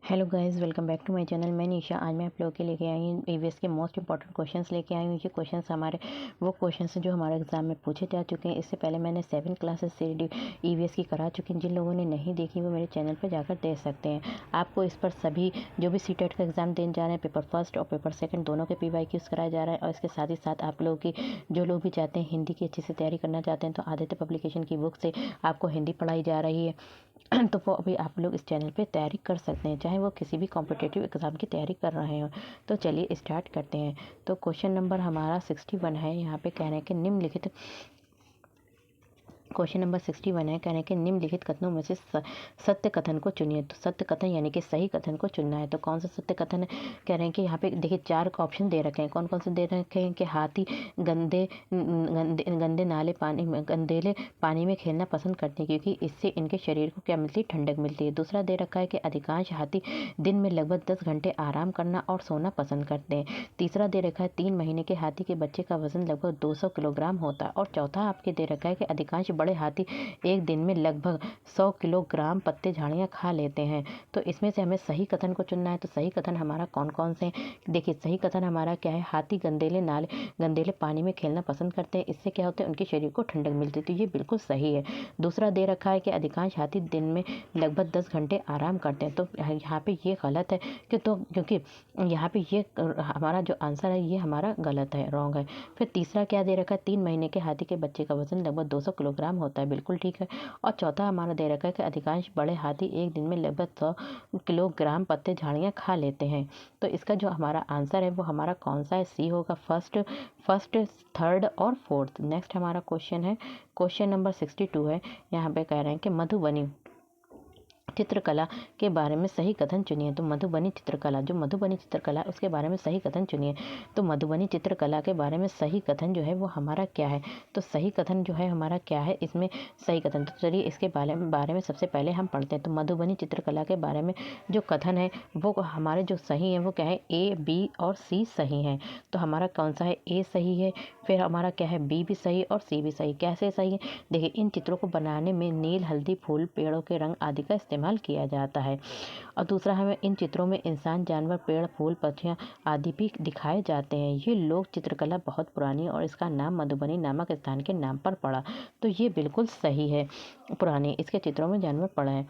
Hello guys, welcome back to my channel. मैं निशा। आज मैं आप लोगों के लेके आई हूँ ईवीएस के मोस्ट इंपॉर्टेंट क्वेश्चंस लेके आई हूँ। ये क्वेश्चंस हमारे वो क्वेश्चंस हैं जो हमारे एग्जाम में पूछे जा चुके हैं। इससे पहले मैंने 7 क्लासेस से ईवीएस की करा चुकी हूँ। जिन लोगों ने नहीं देखी वो मेरे चैनल पर जाकर देख सकते हैं। आपको इस पर सभी जो भी सीटेट का एग्जाम देने जा रहे हैं, पेपर फर्स्ट और पेपर सेकंड दोनों के PYQs कराया जा रहा है। और इसके साथ ही साथ आप लोगों की जो लोग भी चाहते हैं हिंदी की अच्छे से तैयारी करना चाहते हैं तो आदित्य पब्लिकेशन की बुक से आपको हिंदी पढ़ाई जा रही है। तो वो अभी आप लोग इस चैनल पे तैयारी कर सकते हैं, चाहे वो किसी भी कॉम्पिटिटिव एग्ज़ाम की तैयारी कर रहे हो। तो चलिए स्टार्ट करते हैं। तो क्वेश्चन नंबर हमारा 61 है। यहाँ पे कह रहे हैं कि निम्नलिखित क्वेश्चन नंबर 61 है। कह रहे हैं कि निम्नलिखित कथनों में से सत्य कथन को चुनिए। तो सत्य कथन यानी कि सही कथन को चुनना है। तो कौन सा सत्य कथन है? कह रहे हैं कि यहाँ पे देखिए 4 ऑप्शन दे रखे हैं। कौन कौन से दे रखे हैं कि हाथी गंदे गंदे गंदे नाले पानी में गंदेले पानी में खेलना पसंद करते हैं क्योंकि इससे इनके शरीर को क्या मिलती है? ठंडक मिलती है। दूसरा दे रखा है कि अधिकांश हाथी दिन में लगभग 10 घंटे आराम करना और सोना पसंद करते हैं। तीसरा दे रखा है 3 महीने के हाथी के बच्चे का वजन लगभग 200 किलोग्राम होता है। और चौथा आपके दे रखा है कि अधिकांश बड़े हाथी एक दिन में लगभग 100 किलोग्राम पत्ते झाड़ियाँ खा लेते हैं। तो इसमें से हमें सही कथन को चुनना है। तो सही कथन हमारा कौन कौन से हैं? देखिए सही कथन हमारा क्या है? हाथी गंदेले पानी में खेलना पसंद करते हैं, इससे क्या होता है? उनके शरीर को ठंडक मिलती है। तो ये बिल्कुल सही है। दूसरा दे रखा है कि अधिकांश हाथी दिन में लगभग 10 घंटे आराम करते हैं। तो यहाँ पे ये गलत है कि तो क्योंकि यहाँ पे ये हमारा जो आंसर है ये हमारा गलत है, रॉन्ग है। फिर तीसरा क्या दे रखा है? 3 महीने के हाथी के बच्चे का वजन लगभग 200 किलोग्राम होता है, बिल्कुल ठीक है। और चौथा हमारा दे रखा है कि अधिकांश बड़े हाथी एक दिन में लगभग 100 किलोग्राम पत्ते झाड़ियाँ खा लेते हैं। तो इसका जो हमारा आंसर है वो हमारा कौन सा है? सी होगा। फर्स्ट, थर्ड और फोर्थ। नेक्स्ट हमारा क्वेश्चन है, क्वेश्चन नंबर 62 है। यहाँ पे कह रहे हैं कि मधुबनी चित्रकला के बारे में सही कथन चुनिए। तो मधुबनी चित्रकला उसके बारे में सही कथन चुनिए। तो मधुबनी चित्रकला के बारे में सही कथन जो है वो हमारा क्या है? तो सही कथन जो है हमारा क्या है इसमें? सही कथन। तो चलिए इसके बारे में सबसे पहले हम पढ़ते हैं। तो मधुबनी चित्रकला के बारे में जो कथन है वो हमारे जो सही है वो क्या है? A, B और C सही है। तो हमारा कौन सा है? A सही है। फिर हमारा क्या है? B भी सही और C भी सही। कैसे सही है? देखिए इन चित्रों को बनाने में नील, हल्दी, फूल, पेड़ों के रंग आदि का इस्तेमाल किया जाता है। और दूसरा हमें इन चित्रों में इंसान, जानवर, पेड़, फूल, पक्षियाँ आदि भी दिखाए जाते हैं। ये लोक चित्रकला बहुत पुरानी है और इसका नाम मधुबनी नामक स्थान के नाम पर पड़ा। तो ये बिल्कुल सही है, पुराने इसके चित्रों में जानवर पड़े हैं।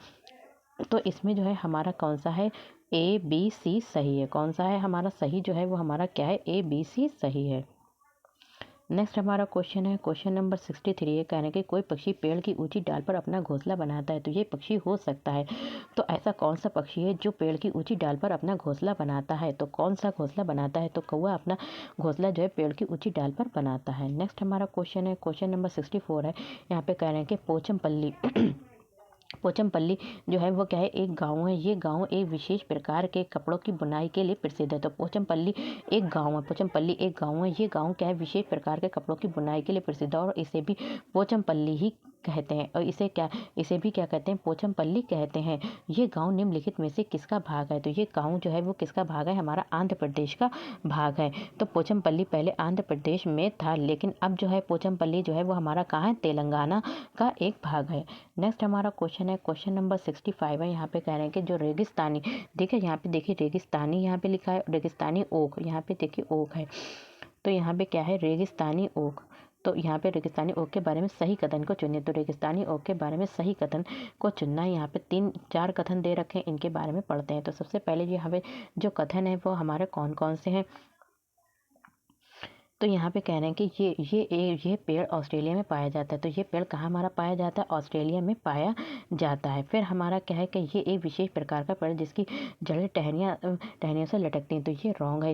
तो इसमें जो है हमारा कौन सा है? A, B, C सही है। कौन सा है हमारा सही जो है वो हमारा क्या है? A, B, C सही है। नेक्स्ट हमारा क्वेश्चन है, क्वेश्चन नंबर 63 है। कह रहे हैं कि कोई पक्षी पेड़ की ऊंची डाल पर अपना घोंसला बनाता है। तो ये पक्षी हो सकता है। तो ऐसा कौन सा पक्षी है जो पेड़ की ऊंची डाल पर अपना घोंसला बनाता है? तो कौन सा घोंसला बनाता है? तो कौवा अपना घोंसला जो है पेड़ की ऊंची डाल पर बनाता है। नेक्स्ट हमारा क्वेश्चन है, क्वेश्चन नंबर 64 है। यहाँ पे कह रहे हैं कि पोचमपल्ली जो है वो क्या है? एक गांव है। ये गांव एक विशेष प्रकार के कपड़ों की बुनाई के लिए प्रसिद्ध है। तो पोचमपल्ली एक गांव है। पोचमपल्ली एक गांव है। ये गांव क्या है? विशेष प्रकार के कपड़ों की बुनाई के लिए प्रसिद्ध है और इसे भी पोचमपल्ली ही कहते हैं। और इसे भी क्या कहते हैं? पोचमपल्ली कहते हैं। ये गांव निम्नलिखित में से किसका भाग है? तो ये गांव जो है वो किसका भाग है? हमारा आंध्र प्रदेश का भाग है। तो पोचमपल्ली पहले आंध्र प्रदेश में था, लेकिन अब जो है पोचमपल्ली जो है वो हमारा कहाँ है? तेलंगाना का एक भाग है। नेक्स्ट हमारा क्वेश्चन है, क्वेश्चन नंबर 65 है। यहाँ पे कह रहे हैं कि जो रेगिस्तानी, देखिए यहाँ पे देखिए रेगिस्तानी यहाँ पे लिखा है, रेगिस्तानी ओक यहाँ पे देखिए ओक है। तो यहाँ पे क्या है? रेगिस्तानी ओक। तो यहाँ पे रेगिस्तानी ओक के बारे में सही कथन को चुनिए। तो रेगिस्तानी ओक के बारे में सही कथन को चुनना है। यहाँ पे 3-4 कथन दे रखे हैं, इनके बारे में पढ़ते हैं। तो सबसे पहले ये हमें जो कथन है वो हमारे कौन कौन से हैं? तो यहाँ पे कह रहे हैं कि ये पेड़ ऑस्ट्रेलिया में पाया जाता है। तो ये पेड़ कहाँ हमारा पाया जाता है? ऑस्ट्रेलिया में पाया जाता है। फिर हमारा क्या है कि ये एक विशेष प्रकार का पेड़ जिसकी जड़ें टहनियों से लटकती हैं। तो ये रॉन्ग है।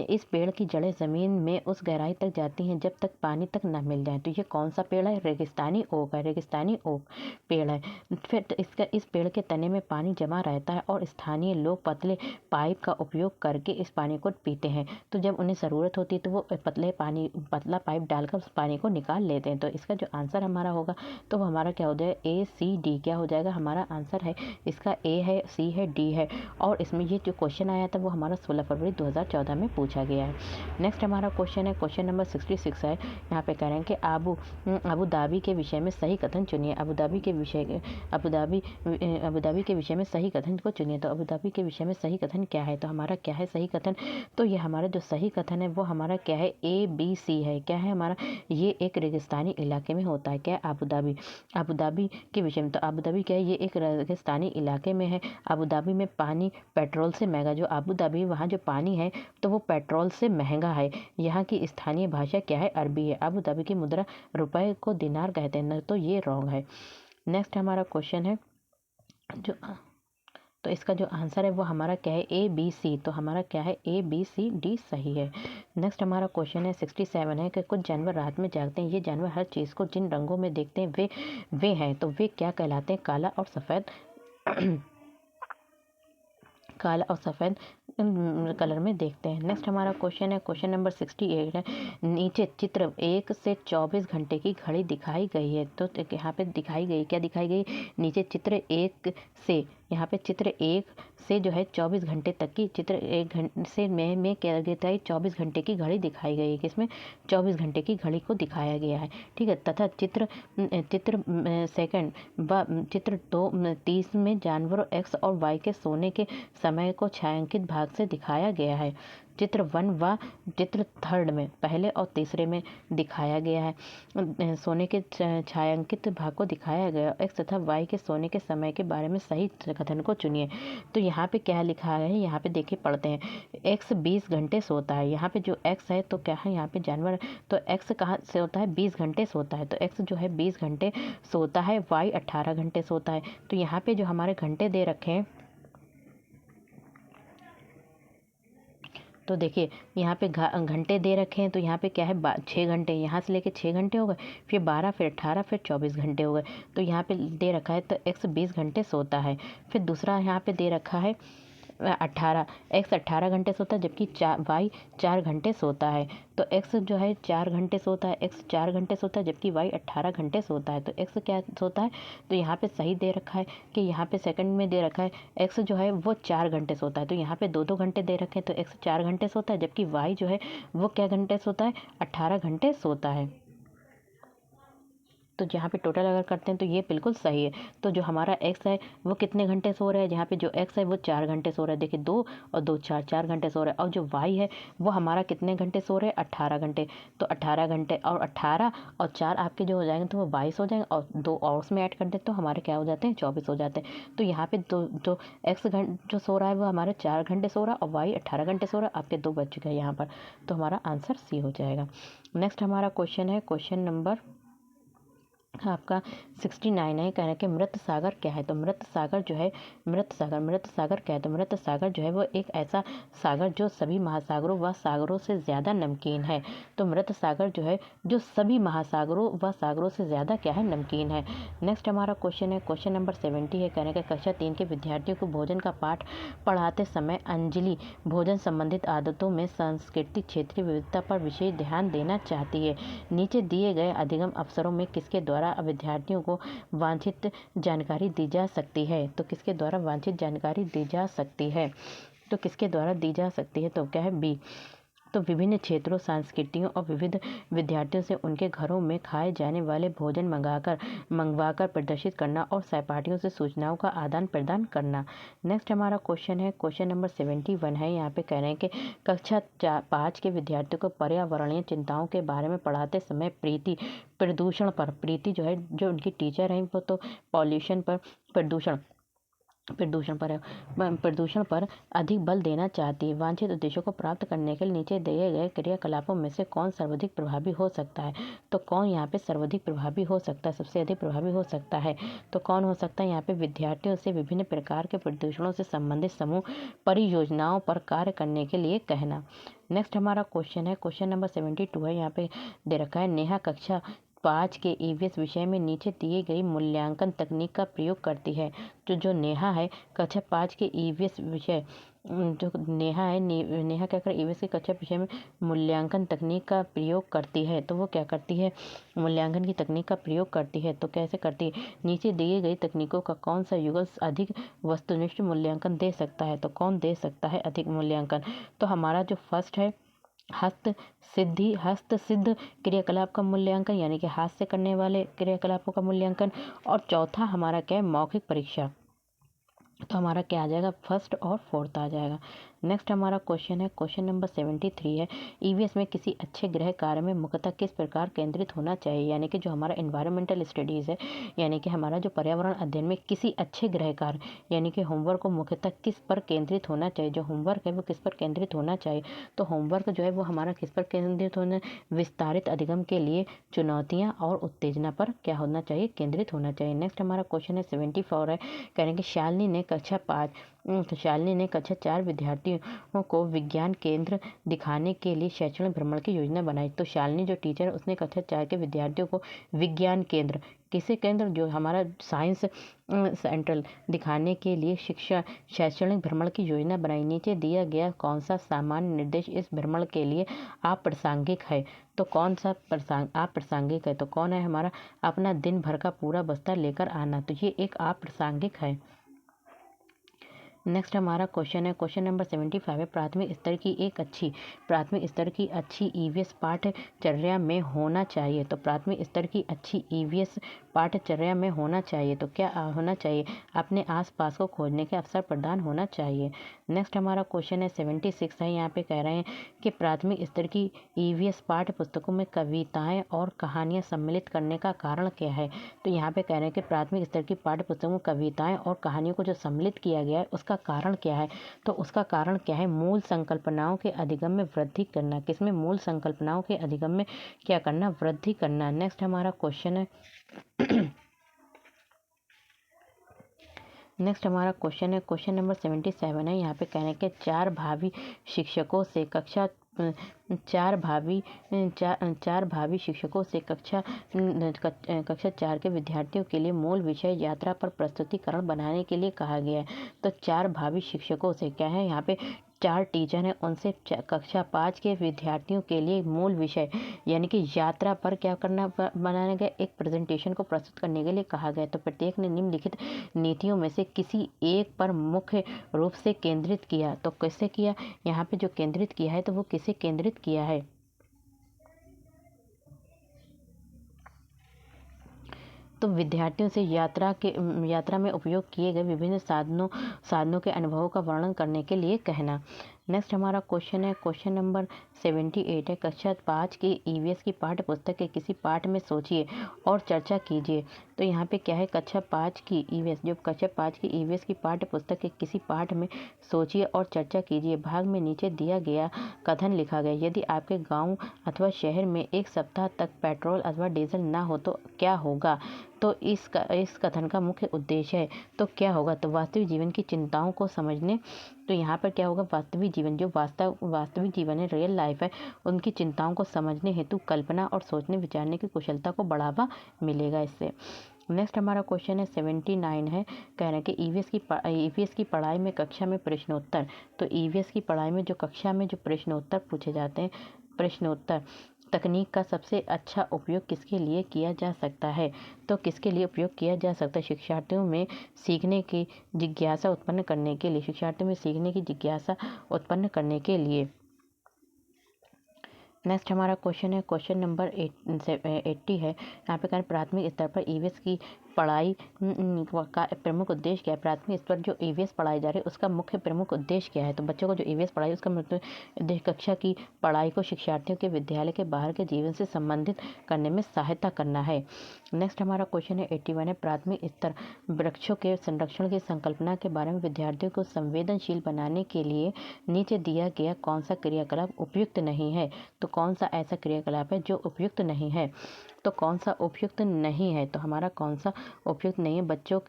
इस पेड़ की जड़ें ज़मीन में उस गहराई तक जाती हैं जब तक पानी तक न मिल जाए। तो ये कौन सा पेड़ है? रेगिस्तानी ओक है। रेगिस्तानी ओक पेड़ है। फिर इस पेड़ के तने में पानी जमा रहता है और स्थानीय लोग पतले पाइप का उपयोग करके इस पानी को पीते हैं। तो जब उन्हें ज़रूरत होती है तो वो पतला पाइप डालकर उस पानी को निकाल लेते हैं। तो इसका जो आंसर हमारा होगा तो वो हमारा क्या हो जाएगा, ACD क्या हो जाएगा, हमारा आंसर है इसका A है, C है, D है। और इसमें ये जो क्वेश्चन आया था वो हमारा 16 फरवरी 2014 में पूछा गया है। नेक्स्ट हमारा क्वेश्चन है, क्वेश्चन नंबर 66 है। यहाँ पे कह रहे हैं कि अबू धाबी के विषय में सही कथन चुनिए। अबू धाबी के विषय में सही कथन को चुनिए। तो अबू धाबी के विषय में सही कथन क्या है, तो हमारा क्या है सही कथन, तो ये हमारा जो सही कथन है वो हमारा क्या है, ABC है। क्या है हमारा, ये एक रेगिस्तानी इलाके में होता है। क्या है, अबू धाबी के विषय में, तो अबू धाबी क्या है, ये एक रेगिस्तानी इलाके में है। अबू धाबी में पानी पेट्रोल से महंगा, जो अबू धाबी वहाँ जो पानी है तो वो पेट्रोल से महंगा है। यहाँ की स्थानीय भाषा क्या है, अरबी है। अबू धाबी की मुद्रा रुपए को दिनार कहते हैं, तो ये रॉन्ग है। नेक्स्ट हमारा क्वेश्चन है जो, तो इसका जो आंसर है वो हमारा क्या है, ABC। तो हमारा क्या है, ABCD सही है। नेक्स्ट हमारा क्वेश्चन है 67 है कि कुछ जानवर रात में जागते हैं। ये जानवर हर चीज़ को जिन रंगों में देखते हैं वे हैं, तो वे क्या कहलाते हैं, काला और सफ़ेद काला और सफ़ेद कलर में देखते हैं। नेक्स्ट हमारा क्वेश्चन है, क्वेश्चन नंबर 68 है। नीचे चित्र 1 से 24 घंटे की घड़ी दिखाई गई है। तो यहाँ पे दिखाई गई, क्या दिखाई गई, नीचे चित्र 1 से, यहाँ पे चित्र 1 से जो है 24 घंटे तक की, चित्र 1 घंटे से में क्या गया, 24 घंटे की घड़ी दिखाई गई है। किसमें, 24 घंटे की घड़ी को दिखाया गया है। ठीक है, तथा चित्र सेकंड व चित्र 2:30 में जानवरों X और Y के सोने के समय को छायांकित भाग से दिखाया गया है। चित्र 1 व चित्र 3 में पहले और तीसरे में दिखाया गया है सोने के छायांकित भाग को दिखाया गया। X तथा Y के सोने के समय के बारे में सही कथन को चुनिए। तो यहाँ पे क्या लिखा है, यहाँ पे देखिए पढ़ते हैं। X 20 घंटे सोता है। यहाँ पे जो X है तो क्या है, यहाँ पे जानवर, तो X कहाँ से होता है, 20 घंटे सोता है। तो X जो है 20 घंटे सोता है, Y 18 घंटे सोता है। तो यहाँ पे जो हमारे घंटे दे रखे हैं, तो देखिए यहाँ पे घंटे दे रखे हैं। तो यहाँ पे क्या है, 6 घंटे, यहाँ से लेके 6 घंटे हो गए, फिर 12, फिर 18, फिर 24 घंटे हो गए। तो यहाँ पे दे रखा है तो X 20 घंटे सोता है। फिर दूसरा यहाँ पे दे रखा है 18, X 18 घंटे सोता है, जबकि Y 4 घंटे सोता है। तो X जो है 4 घंटे सोता है, X 4 घंटे सोता है, जबकि Y 18 घंटे सोता है। तो X क्या सोता है, तो यहाँ पे सही दे रखा है कि यहाँ पे सेकंड में दे रखा है X जो है वो 4 घंटे सोता है। तो यहाँ पे 2-2 घंटे दे रखे हैं, तो X 4 घंटे सोता है, जबकि Y जो है वो क्या घंटे सोता है, 18 घंटे सोता है। तो जहाँ पे टोटल अगर करते हैं तो ये बिल्कुल सही है। तो जो हमारा X है वो कितने घंटे सो रहा है, जहाँ पे जो X है वो 4 घंटे सो रहा है। देखिए 2 और 2 4 घंटे सो रहा है। और जो Y है वो हमारा कितने घंटे सो रहे हैं, 18 घंटे। तो 18 घंटे और 18 और 4 आपके जो हो जाएंगे तो वो 22 हो जाएंगे, और 2 और उसमें ऐड कर दें तो हमारे क्या हो जाते हैं, 24 हो जाते हैं। तो यहाँ पे जो X जो सो रहा है वो हमारे 4 घंटे सो रहा है, और Y 18 घंटे सो रहा है। आपके 2 बच चुके हैं यहाँ पर। तो हमारा आंसर C हो जाएगा। नेक्स्ट हमारा क्वेश्चन है, क्वेश्चन नंबर आपका 69 है। कह रहे हैं कि मृत सागर क्या है। तो मृत सागर जो है, मृत सागर क्या है, तो मृत सागर जो है वो एक ऐसा सागर जो सभी महासागरों व सागरों से ज़्यादा नमकीन है। तो मृत सागर जो है जो सभी महासागरों व सागरों से ज़्यादा क्या है, नमकीन है। नेक्स्ट हमारा क्वेश्चन है, क्वेश्चन नंबर 70 है। कहने का कक्षा 3 के विद्यार्थियों को भोजन का पाठ पढ़ाते समय अंजलि भोजन संबंधित आदतों में सांस्कृतिक क्षेत्रीय विविधता पर विशेष ध्यान देना चाहती है। नीचे दिए गए अधिगम अवसरों में किसके द्वारा विद्यार्थियों को वांछित जानकारी दी जा सकती है। तो किसके द्वारा वांछित जानकारी दी जा सकती है, तो किसके द्वारा दी जा सकती है, तो क्या है, B। तो विभिन्न क्षेत्रों, संस्कृतियों और विविध विद्यार्थियों से उनके घरों में खाए जाने वाले भोजन मंगवाकर प्रदर्शित करना और सहपाठियों से सूचनाओं का आदान प्रदान करना। नेक्स्ट हमारा क्वेश्चन है, क्वेश्चन नंबर 71 है। यहाँ पे कह रहे हैं कि कक्षा 5 के विद्यार्थियों को पर्यावरणीय चिंताओं के बारे में पढ़ाते समय प्रदूषण पर, प्रीति जो है जो उनकी टीचर हैं वो तो पॉल्यूशन पर, प्रदूषण पर अधिक बल देना चाहती है। वांछित उद्देश्यों को प्राप्त करने के लिए नीचे दिए गए क्रियाकलापों में से कौन सर्वाधिक प्रभावी हो सकता है। तो कौन यहाँ पे सर्वाधिक प्रभावी हो सकता है, सबसे अधिक प्रभावी हो सकता है, तो कौन हो सकता है यहाँ पे, विद्यार्थियों से विभिन्न प्रकार के प्रदूषणों से संबंधित समूह परियोजनाओं पर कार्य करने के लिए कहना। नेक्स्ट हमारा क्वेश्चन है, क्वेश्चन नंबर 72 है। यहाँ पे दे रखा है, नेहा कक्षा 5 के EVS विषय में नीचे दिए गई मूल्यांकन तकनीक का प्रयोग करती है। तो जो नेहा है कक्षा 5 के EVS विषय जो नेहा है, नेहा क्या कर ईवीएस की कक्षा विषय में मूल्यांकन तकनीक का प्रयोग करती है। तो वो क्या करती है, मूल्यांकन की तकनीक का प्रयोग करती है। तो कैसे करती है, नीचे दिए गई तकनीकों का कौन सा युगल अधिक वस्तुनिष्ठ मूल्यांकन दे सकता है। तो कौन दे सकता है अधिक मूल्यांकन, तो हमारा जो फर्स्ट है हस्त सिद्ध क्रियाकलाप का मूल्यांकन, यानी कि हाथ से करने वाले क्रियाकलापों का मूल्यांकन। और चौथा हमारा क्या है, मौखिक परीक्षा। तो हमारा क्या आ जाएगा, फर्स्ट और फोर्थ आ जाएगा। नेक्स्ट हमारा क्वेश्चन है, क्वेश्चन नंबर 73 है, ईवीएस में किसी अच्छे गृह कार्य में मुख्यतः किस प्रकार केंद्रित होना चाहिए। यानी कि जो हमारा इन्वायरमेंटल स्टडीज़ है, यानी कि हमारा जो पर्यावरण अध्ययन में किसी अच्छे गृह कार्य यानी कि होमवर्क को मुख्यतः किस पर केंद्रित होना चाहिए। जो होमवर्क है वो किस पर केंद्रित होना चाहिए। तो होमवर्क जो है वो हमारा किस पर केंद्रित होना, विस्तारित अधिगम के लिए चुनौतियाँ और उत्तेजना पर क्या होना चाहिए, केंद्रित होना चाहिए। नेक्स्ट हमारा क्वेश्चन है 74 है, कह रहे हैं कि शालिनी ने कक्षा 4 विद्यार्थियों को विज्ञान केंद्र दिखाने के लिए शैक्षणिक भ्रमण की योजना बनाई। तो शालिनी जो टीचर है उसने कक्षा 4 के विद्यार्थियों को विज्ञान केंद्र, किसे केंद्र, जो हमारा साइंस सेंट्रल दिखाने के लिए शैक्षणिक भ्रमण की योजना बनाई। नीचे दिया गया कौन सा सामान्य निर्देश इस भ्रमण के लिए अप्रासंगिक है। तो कौन सा अप्रासंगिक है, तो कौन है हमारा, अपना दिन भर का पूरा बस्ता लेकर आना। तो ये एक अप्रासंगिक है। नेक्स्ट हमारा क्वेश्चन है, क्वेश्चन नंबर 75 है, प्राथमिक स्तर की अच्छी ईवीएस पाठचर्या में होना चाहिए। तो प्राथमिक स्तर की अच्छी ईवीएस पाठचर्या में होना चाहिए, तो क्या होना चाहिए, अपने आसपास को खोजने के अवसर प्रदान होना चाहिए। नेक्स्ट हमारा क्वेश्चन है 76 है, यहाँ पे कह रहे हैं कि प्राथमिक स्तर की ईवीएस पाठ्य पुस्तकों में कविताएं और कहानियां सम्मिलित करने का कारण क्या है। तो यहाँ पे कह रहे हैं कि प्राथमिक स्तर की पाठ्य पुस्तकों में कविताएं और कहानियों को जो सम्मिलित किया गया है उसका कारण क्या है। तो उसका कारण क्या है, मूल संकल्पनाओं के अधिगम में वृद्धि करना। किसमें, मूल संकल्पनाओं के अधिगम में क्या करना, वृद्धि करना। नेक्स्ट हमारा क्वेश्चन है क्वेश्चन नंबर 77 है, यहाँ पे कहने के चार भावी शिक्षकों से कक्षा 4 के विद्यार्थियों के लिए मूल विषय यात्रा पर प्रस्तुतिकरण बनाने के लिए कहा गया है। तो 4 भावी शिक्षकों से क्या है, यहाँ पे 4 टीचर हैं, उनसे कक्षा 5 के विद्यार्थियों के लिए मूल विषय यानी कि यात्रा पर क्या करना, बनाने गए एक प्रेजेंटेशन को प्रस्तुत करने के लिए कहा गया। तो प्रत्येक ने निम्नलिखित नीतियों में से किसी एक पर मुख्य रूप से केंद्रित किया। तो कैसे किया, यहाँ पे जो केंद्रित किया है तो वो किसे केंद्रित किया है। तो विद्यार्थियों से यात्रा में उपयोग किए गए विभिन्न साधनों के अनुभवों का वर्णन करने के लिए कहना। नेक्स्ट हमारा क्वेश्चन है, क्वेश्चन नंबर 78 है, कक्षा 5 की ईवीएस की पाठ्य पुस्तक के किसी पाठ में सोचिए और चर्चा कीजिए। तो यहाँ पे क्या है, कक्षा 5 की ईवीएस की पाठ्य पुस्तक के किसी पाठ में सोचिए और चर्चा कीजिए। भाग में नीचे दिया गया कथन लिखा गया, यदि आपके गाँव अथवा शहर में एक सप्ताह तक पेट्रोल अथवा डीजल ना हो तो क्या होगा। तो इस कथन का मुख्य उद्देश्य है, तो क्या होगा, तो वास्तविक जीवन की चिंताओं को समझने। तो यहाँ पर क्या होगा, वास्तविक जीवन, जो वास्तविक जीवन है, रियल लाइफ है, उनकी चिंताओं को समझने हेतु कल्पना और सोचने विचारने की कुशलता को बढ़ावा मिलेगा इससे। नेक्स्ट हमारा क्वेश्चन है 79 है, कह रहे हैं कि ईवीएस की पढ़ाई में कक्षा में प्रश्नोत्तर। तो ईवीएस की पढ़ाई में जो कक्षा में जो प्रश्नोत्तर पूछे जाते हैं, प्रश्नोत्तर तकनीक का सबसे अच्छा उपयोग किसके लिए किया जा सकता है। तो किसके लिए उपयोग किया जा सकता है, शिक्षार्थियों में सीखने की जिज्ञासा उत्पन्न करने के लिए। नेक्स्ट हमारा क्वेश्चन है, क्वेश्चन नंबर 80 है, यहाँ पे प्राथमिक स्तर पर ईवीएस की पढ़ाई का प्रमुख उद्देश्य क्या है। प्राथमिक स्तर जो ईवीएस पढ़ाई जा रही है उसका मुख्य प्रमुख उद्देश्य क्या है। तो बच्चों को जो ईवीएस पढ़ाई उसका मुख्य उद्देश्य कक्षा की पढ़ाई को शिक्षार्थियों के विद्यालय के बाहर के जीवन से संबंधित करने में सहायता करना है। नेक्स्ट हमारा क्वेश्चन है 81 है, प्राथमिक स्तर वृक्षों के संरक्षण की संकल्पना के बारे में विद्यार्थियों को संवेदनशील बनाने के लिए नीचे दिया गया कौन सा क्रियाकलाप उपयुक्त नहीं है। तो कौन सा ऐसा क्रियाकलाप है जो उपयुक्त नहीं है। तो कौन सा उपयुक्त नहीं है, तो हमारा कौन सा उपयुक्त नहीं है, बच्चों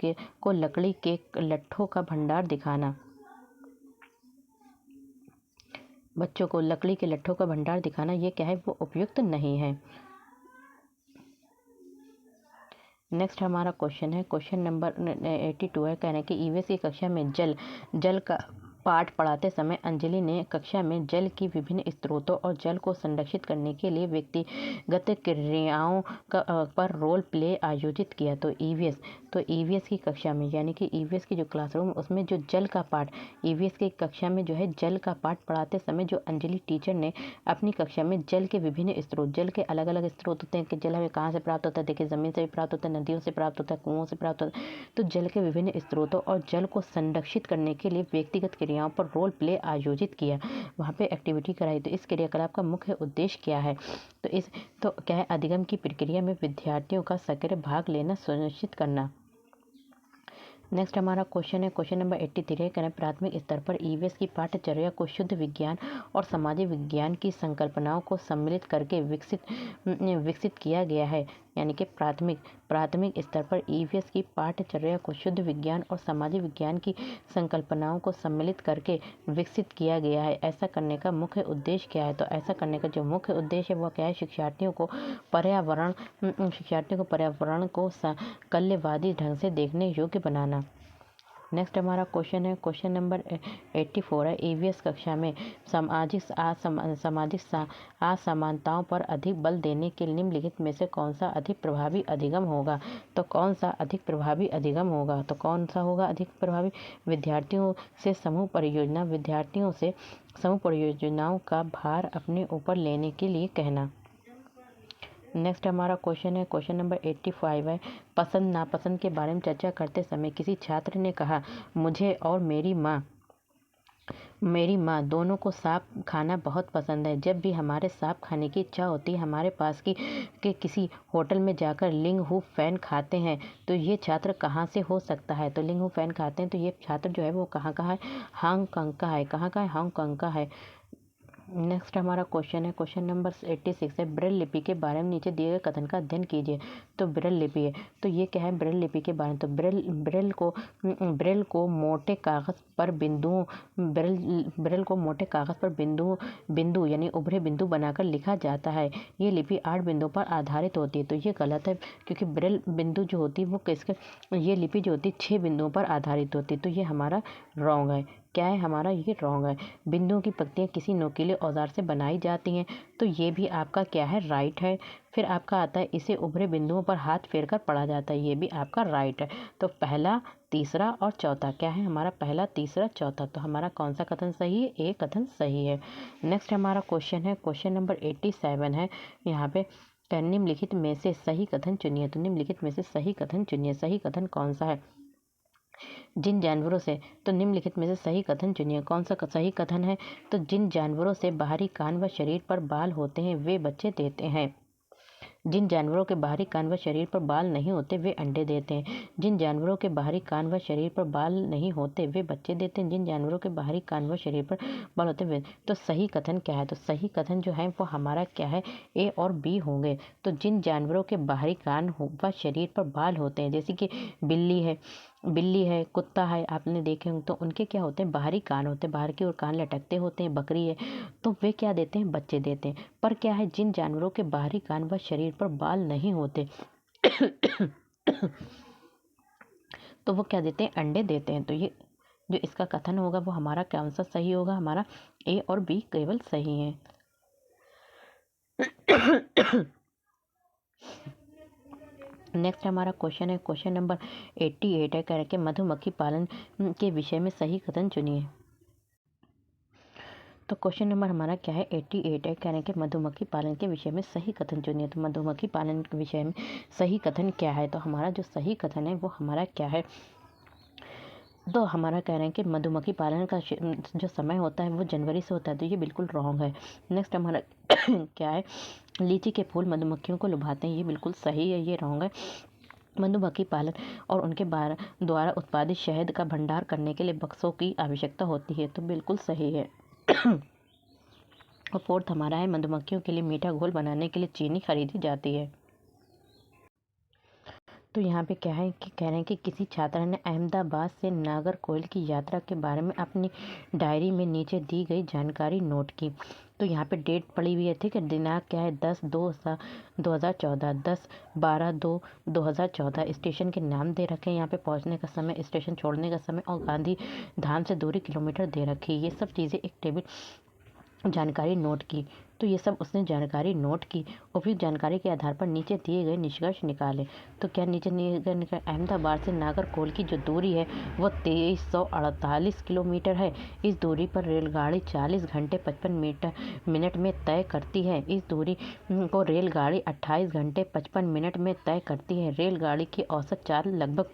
को लकड़ी के लट्ठों का भंडार दिखाना। बच्चों को लकड़ी के लट्ठों का भंडार दिखाना ये क्या है, वो उपयुक्त नहीं है। नेक्स्ट हमारा क्वेश्चन है, क्वेश्चन नंबर 82 है, कह रहे हैं कि ईवीएस की कक्षा में जल का पाठ पढ़ाते समय अंजलि ने कक्षा में जल की विभिन्न स्रोतों और जल को संरक्षित करने के लिए व्यक्तिगत क्रियाओं पर रोल प्ले आयोजित किया। तो ईवीएस की कक्षा में, यानी कि ईवीएस की जो क्लासरूम, उसमें जो जल का पाठ, ईवीएस की कक्षा में जो है जल का पाठ पढ़ाते समय जो अंजलि टीचर ने अपनी कक्षा में जल के विभिन्न स्रोत, जल के अलग अलग स्रोत होते हैं कि जल हमें कहाँ से प्राप्त होता है। देखिए, ज़मीन से भी प्राप्त होता है, नदियों से प्राप्त होता है, कुओं से प्राप्त होता है। तो जल के विभिन्न स्रोतों और जल को संरक्षित करने के लिए व्यक्तिगत क्रियाओं पर रोल प्ले आयोजित किया, वहाँ पे एक्टिविटी कराई। तो इस क्रियाकलाप का मुख्य उद्देश्य क्या है? तो क्या है? अधिगम की प्रक्रिया में विद्यार्थियों का सक्रिय भाग लेना सुनिश्चित करना। नेक्स्ट हमारा क्वेश्चन है, क्वेश्चन नंबर 83 है। करें प्राथमिक स्तर पर ईवीएस की पाठ्यचर्या को शुद्ध विज्ञान और सामाजिक विज्ञान की संकल्पनाओं को सम्मिलित करके विकसित किया गया है। यानी कि प्राथमिक स्तर पर ईवीएस की पाठ्यचर्या को शुद्ध विज्ञान और सामाजिक विज्ञान की संकल्पनाओं को सम्मिलित करके विकसित किया गया है। ऐसा करने का मुख्य उद्देश्य क्या है? तो ऐसा करने का जो मुख्य उद्देश्य है वह क्या है? शिक्षार्थियों को पर्यावरण को कल्यवादी ढंग से देखने योग्य बनाना। नेक्स्ट हमारा क्वेश्चन है, क्वेश्चन नंबर 84 है। ईवीएस कक्षा में सामाजिक असमानताओं पर अधिक बल देने के निम्नलिखित में से कौन सा अधिक प्रभावी अधिगम होगा? तो कौन सा अधिक प्रभावी अधिगम होगा? तो कौन सा होगा अधिक प्रभावी? विद्यार्थियों से समूह परियोजनाओं का भार अपने ऊपर लेने के लिए कहना। नेक्स्ट हमारा क्वेश्चन है, क्वेश्चन नंबर 85 है। पसंद नापसंद के बारे में चर्चा करते समय किसी छात्र ने कहा, मुझे और मेरी माँ दोनों को सांप खाना बहुत पसंद है। जब भी हमारे सांप खाने की इच्छा होती है, हमारे पास के किसी होटल में जाकर लिंग हू फैन खाते हैं। तो ये छात्र कहाँ से हो सकता है? तो लिंग हू फैन खाते हैं तो ये छात्र जो है वो कहाँ का है? हांगकांग का है। कहाँ का है? हांगकांग का है। नेक्स्ट हमारा क्वेश्चन है, क्वेश्चन नंबर 86 है। ब्रेल लिपि के बारे में नीचे दिए गए कथन का अध्ययन कीजिए। तो ब्रेल लिपि है, तो ये क्या है? ब्रेल लिपि के बारे में। तो ब्रेल को मोटे कागज पर बिंदु यानी उभरे बिंदु बनाकर लिखा जाता है। ये लिपि 8 बिंदुओं पर आधारित होती है। तो ये गलत है, क्योंकि ब्रेल बिंदु जो होती है वो ये लिपि जो होती है 6 बिंदुओं पर आधारित होती है। तो ये हमारा रॉन्ग है। क्या है हमारा? ये रॉन्ग है। बिंदुओं की पंक्तियाँ किसी नुकीले औजार से बनाई जाती हैं। तो ये भी आपका क्या है? राइट है। फिर आपका आता है, इसे उभरे बिंदुओं पर हाथ फेरकर पढ़ा जाता है। ये भी आपका राइट है। तो पहला, तीसरा और चौथा क्या है हमारा? पहला, तीसरा, चौथा। तो हमारा कौन सा कथन सही है? ए कथन सही है। नेक्स्ट हमारा क्वेश्चन है, क्वेश्चन नंबर 87 है। यहाँ पे निम्नलिखित में से सही कथन चुनिए। तो निम्नलिखित में से सही कथन चुनिए। सही कथन कौन सा है? जिन जानवरों से, तो निम्नलिखित में से सही कथन चुनिए। कौन सा सही कथन है? तो जिन जानवरों से बाहरी कान व शरीर पर बाल होते हैं वे बच्चे देते हैं। जिन जानवरों के बाहरी कान व शरीर पर बाल नहीं होते वे अंडे देते हैं। जिन जानवरों के बाहरी कान व शरीर पर बाल नहीं होते वे बच्चे देते हैं। जिन जानवरों के बाहरी कान व शरीर पर बाल होते वे। तो सही कथन क्या है? तो सही कथन जो है वो हमारा क्या है? ए और बी होंगे। तो जिन जानवरों के बाहरी कान व शरीर पर बाल होते हैं, जैसे कि बिल्ली है, कुत्ता है, आपने देखे होंगे, तो उनके क्या होते हैं? बाहरी कान होते हैं, बाहर की ओर कान लटकते होते हैं। बकरी है तो वे क्या देते हैं? बच्चे देते हैं। पर क्या है? जिन जानवरों के बाहरी कान व शरीर पर बाल नहीं होते तो वो क्या देते हैं? अंडे देते हैं। तो ये जो इसका कथन होगा वो हमारा कौन सा सही होगा? हमारा ए और बी केवल सही है। नेक्स्ट हमारा क्वेश्चन है, क्वेश्चन नंबर 88 है। कह रहे कि मधुमक्खी पालन के विषय में सही कथन चुनिए। तो क्वेश्चन नंबर हमारा क्या है? 88 है। कह रहे हैं कि मधुमक्खी पालन के विषय में सही कथन चुनिए। तो मधुमक्खी पालन के विषय में सही कथन क्या है? तो हमारा जो सही कथन है वो हमारा क्या है? तो हमारा कह रहे हैं कि मधुमक्खी पालन का जो समय होता है वो जनवरी से होता है। तो ये बिल्कुल रॉन्ग है। नेक्स्ट हमारा क्या है? लीची के फूल मधुमक्खियों को लुभाते हैं। ये बिल्कुल सही है, ये रॉन्ग है। मधुमक्खी पालन और उनके द्वारा उत्पादित शहद का भंडार करने के लिए बक्सों की आवश्यकता होती है। तो बिल्कुल सही है। और फोर्थ हमारा है, मधुमक्खियों के लिए मीठा घोल बनाने के लिए चीनी खरीदी जाती है। तो यहाँ पे क्या है कि कह रहे हैं कि किसी छात्र ने अहमदाबाद से नागरकोइल की यात्रा के बारे में अपनी डायरी में नीचे दी गई जानकारी नोट की। तो यहाँ पे डेट पड़ी हुई है, ठीक है। दिनांक क्या है 10/2/2014, 10/12/2014। स्टेशन के नाम दे रखे हैं, यहाँ पे पहुँचने का समय, स्टेशन छोड़ने का समय और गांधी धाम से दूरी किलोमीटर दे रखी है। ये सब चीज़ें एक टेबल जानकारी नोट की। तो ये सब उसने जानकारी नोट की। उपयुक्त जानकारी के आधार पर नीचे दिए गए निष्कर्ष निकाले। तो क्या नीचे अहमदाबाद से नागरकोइल की जो दूरी है वो 2348 किलोमीटर है। इस दूरी पर रेलगाड़ी 40 घंटे 55 मिनट में तय करती है। इस दूरी को रेलगाड़ी 28 घंटे 55 मिनट में तय करती है। रेलगाड़ी की औसत चाल लगभग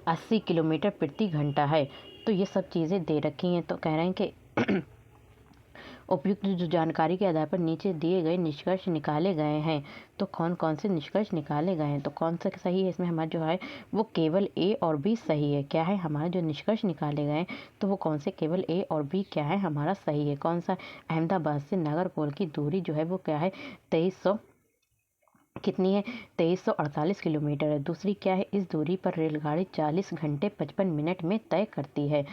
80 किलोमीटर प्रति घंटा है। तो ये सब चीज़ें दे रखी हैं। तो कह रहे हैं कि उपयुक्त जो जानकारी के आधार पर नीचे दिए गए निष्कर्ष निकाले गए हैं। तो कौन कौन से निष्कर्ष निकाले गए हैं, तो कौन सा सही है इसमें हमारा जो है वो केवल ए और बी सही है। क्या है हमारे जो निष्कर्ष निकाले गए हैं तो वो कौन से केवल ए और बी क्या है हमारा सही है। कौन सा, अहमदाबाद से नागरकोइल की दूरी जो है वो क्या है 2300 कितनी है 2348 किलोमीटर है। दूसरी क्या है, इस दूरी पर रेलगाड़ी 40 घंटे 55 मिनट में तय करती है।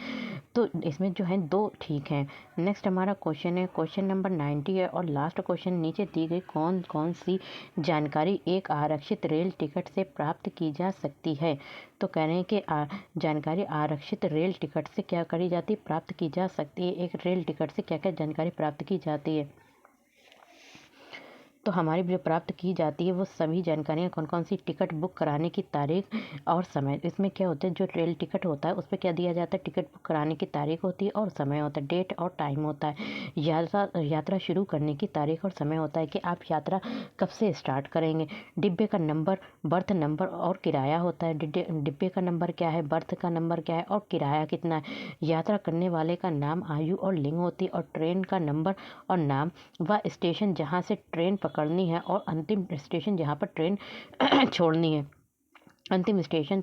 तो इसमें जो है 2 ठीक हैं। नेक्स्ट हमारा क्वेश्चन है, क्वेश्चन नंबर 90 है और लास्ट क्वेश्चन, नीचे दी गई कौन कौन सी जानकारी एक आरक्षित रेल टिकट से प्राप्त की जा सकती है। तो कह रहे हैं कि जानकारी आरक्षित रेल टिकट से क्या करी जाती है, प्राप्त की जा सकती है। एक रेल टिकट से क्या क्या जानकारी प्राप्त की जाती है। तो हमारी जो प्राप्त की जाती है वो सभी जानकारियाँ कौन कौन सी, टिकट बुक कराने की तारीख और समय। इसमें क्या होता है, जो रेल टिकट होता है उस पर क्या दिया जाता है, टिकट बुक कराने की तारीख होती है और समय होता है, डेट और टाइम होता है। यात्रा शुरू करने की तारीख और समय होता है कि आप यात्रा कब से स्टार्ट करेंगे। डिब्बे का नंबर, बर्थ नंबर और किराया होता है। डिब्बे का नंबर क्या है, बर्थ का नंबर क्या है और किराया कितना है। यात्रा करने वाले का नाम, आयु और लिंग होती है और ट्रेन का नंबर और नाम व स्टेशन जहाँ से ट्रेन पकड़नी है और अंतिम स्टेशन जहाँ पर ट्रेन छोड़नी है। अंतिम स्टेशन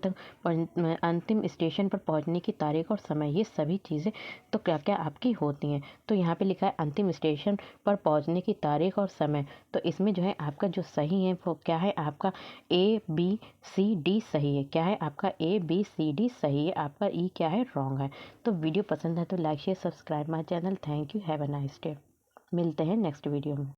पर पहुंचने की तारीख और समय, ये सभी चीज़ें तो क्या क्या आपकी होती हैं। तो यहाँ पे लिखा है अंतिम स्टेशन पर पहुंचने की तारीख और समय। तो इसमें जो है आपका जो सही है वो क्या है, आपका ABCD सही है। क्या है आपका ABCD सही है, आपका ई क्या है, रॉन्ग है। तो वीडियो पसंद है तो like share subscribe my channel. Thank you, have a nice day. मिलते हैं नेक्स्ट वीडियो में।